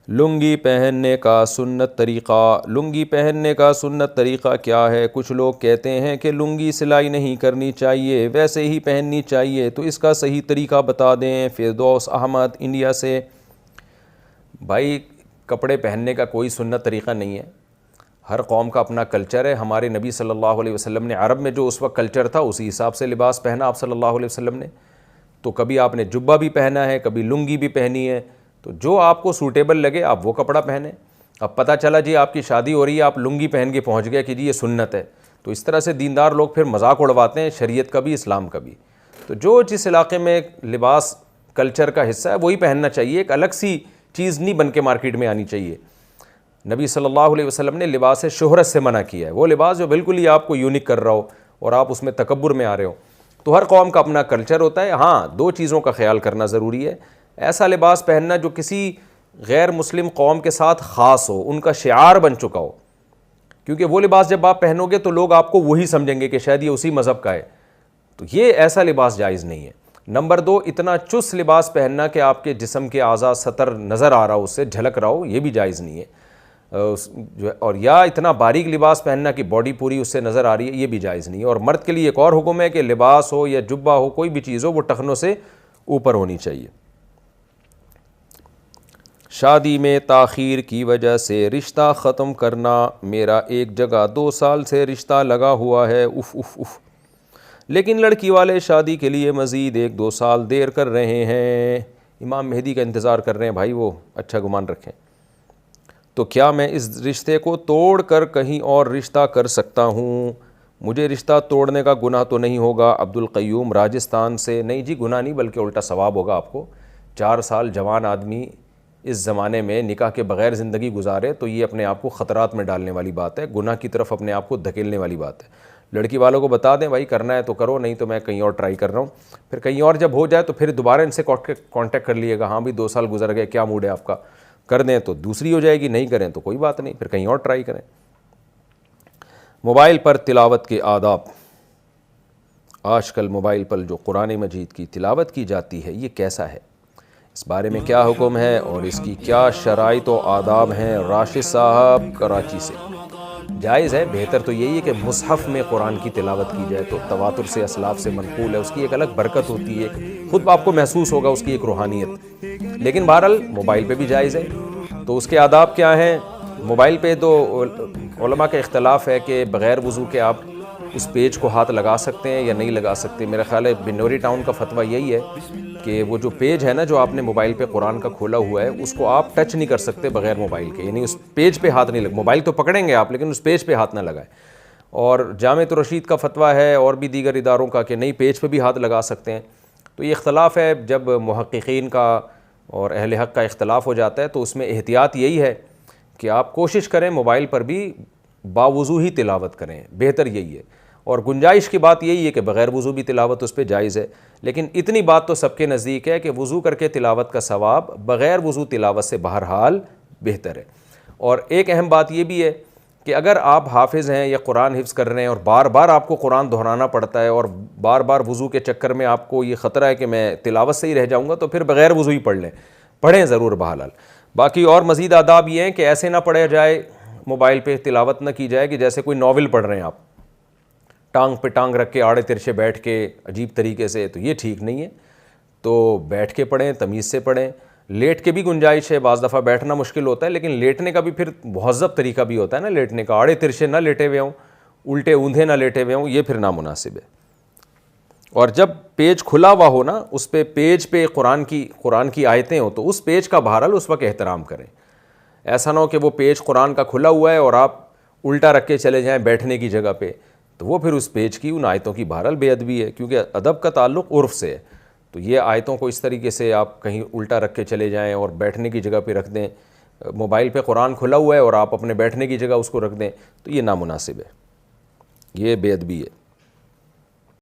لنگی پہننے کا سنت طریقہ، لنگی پہننے کا سنت طریقہ کیا ہے؟ کچھ لوگ کہتے ہیں کہ لنگی سلائی نہیں کرنی چاہیے، ویسے ہی پہننی چاہیے، تو اس کا صحیح طریقہ بتا دیں۔ فردوس احمد انڈیا سے۔ بھائی کپڑے پہننے کا کوئی سنت طریقہ نہیں ہے، ہر قوم کا اپنا کلچر ہے۔ ہمارے نبی صلی اللہ علیہ وسلم نے عرب میں جو اس وقت کلچر تھا اسی حساب سے لباس پہنا آپ صلی اللہ علیہ وسلم نے، تو کبھی آپ نے جبہ بھی پہنا ہے، کبھی لنگی بھی پہنی ہے، تو جو آپ کو سوٹیبل لگے آپ وہ کپڑا پہنیں۔ اب پتہ چلا جی آپ کی شادی ہو رہی ہے، آپ لنگی پہن کے پہنچ گئے کہ جی یہ سنت ہے، تو اس طرح سے دیندار لوگ پھر مذاق اڑواتے ہیں شریعت کا بھی اسلام کا بھی۔ تو جو جس علاقے میں لباس کلچر کا حصہ ہے وہی پہننا چاہیے، ایک الگ سی چیز نہیں بن کے مارکیٹ میں آنی چاہیے۔ نبی صلی اللہ علیہ وسلم نے لباس شہرت سے منع کیا ہے، وہ لباس جو بالکل ہی آپ کو یونیک کر رہا ہو اور آپ اس میں تکبر میں آ رہے ہو۔ تو ہر قوم کا اپنا کلچر ہوتا ہے، ہاں دو چیزوں کا خیال کرنا ضروری ہے، ایسا لباس پہننا جو کسی غیر مسلم قوم کے ساتھ خاص ہو، ان کا شعار بن چکا ہو، کیونکہ وہ لباس جب آپ پہنو گے تو لوگ آپ کو وہی سمجھیں گے کہ شاید یہ اسی مذہب کا ہے، تو یہ ایسا لباس جائز نہیں ہے۔ نمبر دو، اتنا چست لباس پہننا کہ آپ کے جسم کے اعضاء سطر نظر آ رہا ہو، اس سے جھلک رہا ہو، یہ بھی جائز نہیں ہے۔ اور یا اتنا باریک لباس پہننا کہ باڈی پوری اس سے نظر آ رہی ہے، یہ بھی جائز نہیں ہے۔ اور مرد کے لیے ایک اور حکم ہے کہ لباس ہو یا جبہ ہو، کوئی بھی چیز ہو، وہ ٹخنوں سے اوپر ہونی چاہیے۔ شادی میں تاخیر کی وجہ سے رشتہ ختم کرنا، میرا ایک جگہ 2 سال سے رشتہ لگا ہوا ہے، اف اف اف، لیکن لڑکی والے شادی کے لیے مزید 1-2 سال دیر کر رہے ہیں، امام مہدی کا انتظار کر رہے ہیں۔ بھائی وہ اچھا گمان رکھیں، تو کیا میں اس رشتے کو توڑ کر کہیں اور رشتہ کر سکتا ہوں؟ مجھے رشتہ توڑنے کا گناہ تو نہیں ہوگا؟ عبد القیوم راجستھان سے۔ نہیں جی گناہ نہیں، بلکہ الٹا ثواب ہوگا آپ کو۔ 4 سال جوان آدمی اس زمانے میں نکاح کے بغیر زندگی گزارے تو یہ اپنے آپ کو خطرات میں ڈالنے والی بات ہے، گناہ کی طرف اپنے آپ کو دھکیلنے والی بات ہے۔ لڑکی والوں کو بتا دیں بھائی کرنا ہے تو کرو، نہیں تو میں کہیں اور ٹرائی کر رہا ہوں۔ پھر کہیں اور جب ہو جائے تو پھر دوبارہ ان سے کانٹیکٹ کر لیے گا، ہاں بھی 2 سال گزر گئے، کیا موڈ ہے آپ کا؟ کر دیں تو دوسری ہو جائے گی، نہیں کریں تو کوئی بات نہیں، پھر کہیں اور ٹرائی کریں۔ موبائل پر تلاوت کے آداب۔ آج کل موبائل پر جو قرآن مجید کی تلاوت کی جاتی ہے یہ کیسا ہے؟ اس بارے میں کیا حکم ہے اور اس کی کیا شرائط و آداب ہیں؟ راشد صاحب کراچی سے۔ جائز ہے، بہتر تو یہی ہے کہ مصحف میں قرآن کی تلاوت کی جائے، تو تواتر سے اسلاف سے منقول ہے، اس کی ایک الگ برکت ہوتی ہے، خود آپ کو محسوس ہوگا اس کی ایک روحانیت۔ لیکن بہرحال موبائل پہ بھی جائز ہے، تو اس کے آداب کیا ہیں؟ موبائل پہ تو علماء کا اختلاف ہے کہ بغیر وضو کے آپ اس پیج کو ہاتھ لگا سکتے ہیں یا نہیں لگا سکتے۔ میرا خیال ہے بنوری ٹاؤن کا فتویٰ یہی ہے کہ وہ جو پیج ہے نا جو آپ نے موبائل پہ قرآن کا کھولا ہوا ہے اس کو آپ ٹچ نہیں کر سکتے بغیر موبائل کے، یعنی اس پیج پہ ہاتھ نہیں لگ، موبائل تو پکڑیں گے آپ لیکن اس پیج پہ ہاتھ نہ لگائیں۔ اور جامعۃ الرشید کا فتویٰ ہے اور بھی دیگر اداروں کا کہ نہیں پیج پہ بھی ہاتھ لگا سکتے ہیں۔ تو یہ اختلاف ہے، جب محققین کا اور اہل حق کا اختلاف ہو جاتا ہے تو اس میں احتیاط یہی ہے کہ آپ کوشش کریں موبائل پر بھی باوضو ہی تلاوت کریں، بہتر یہی ہے۔ اور گنجائش کی بات یہی ہے کہ بغیر وضو بھی تلاوت اس پہ جائز ہے، لیکن اتنی بات تو سب کے نزدیک ہے کہ وضو کر کے تلاوت کا ثواب بغیر وضو تلاوت سے بہرحال بہتر ہے۔ اور ایک اہم بات یہ بھی ہے کہ اگر آپ حافظ ہیں یا قرآن حفظ کر رہے ہیں اور بار بار آپ کو قرآن دہرانا پڑتا ہے اور بار بار وضو کے چکر میں آپ کو یہ خطرہ ہے کہ میں تلاوت سے ہی رہ جاؤں گا، تو پھر بغیر وضو ہی پڑھ لیں، پڑھیں ضرور بہرحال۔ باقی اور مزید آداب یہ ہیں کہ ایسے نہ پڑھا جائے، موبائل پہ تلاوت نہ کی جائے کہ جیسے کوئی ناول پڑھ رہے ہیں آپ، ٹانگ پہ ٹانگ رکھ کے آڑے ترچھے بیٹھ کے عجیب طریقے سے، تو یہ ٹھیک نہیں ہے۔ تو بیٹھ کے پڑھیں، تمیز سے پڑھیں۔ لیٹ کے بھی گنجائش ہے، بعض دفعہ بیٹھنا مشکل ہوتا ہے لیکن لیٹنے کا بھی پھر مہذب طریقہ بھی ہوتا ہے نا لیٹنے کا، آڑے ترچھے نہ لیٹے ہوئے ہوں، الٹے اوندھے نہ لیٹے ہوئے ہوں، یہ پھر نامناسب ہے۔ اور جب پیج کھلا ہوا ہو نا، اس پہ پیج پہ قرآن کی آیتیں ہوں تو اس پیج کا بہرحال اس وقت احترام کریں۔ ایسا نہ ہو کہ وہ پیج قرآن کا کھلا ہوا ہے اور آپ الٹا رکھ کے چلے جائیں بیٹھنے کی جگہ پہ، تو وہ پھر اس پیج کی ان آیتوں کی بہرحال بے ادبی ہے، کیونکہ ادب کا تعلق عرف سے ہے۔ تو یہ آیتوں کو اس طریقے سے آپ کہیں الٹا رکھ کے چلے جائیں اور بیٹھنے کی جگہ پہ رکھ دیں، موبائل پہ قرآن کھلا ہوا ہے اور آپ اپنے بیٹھنے کی جگہ اس کو رکھ دیں، تو یہ نامناسب ہے، یہ بے ادبی ہے۔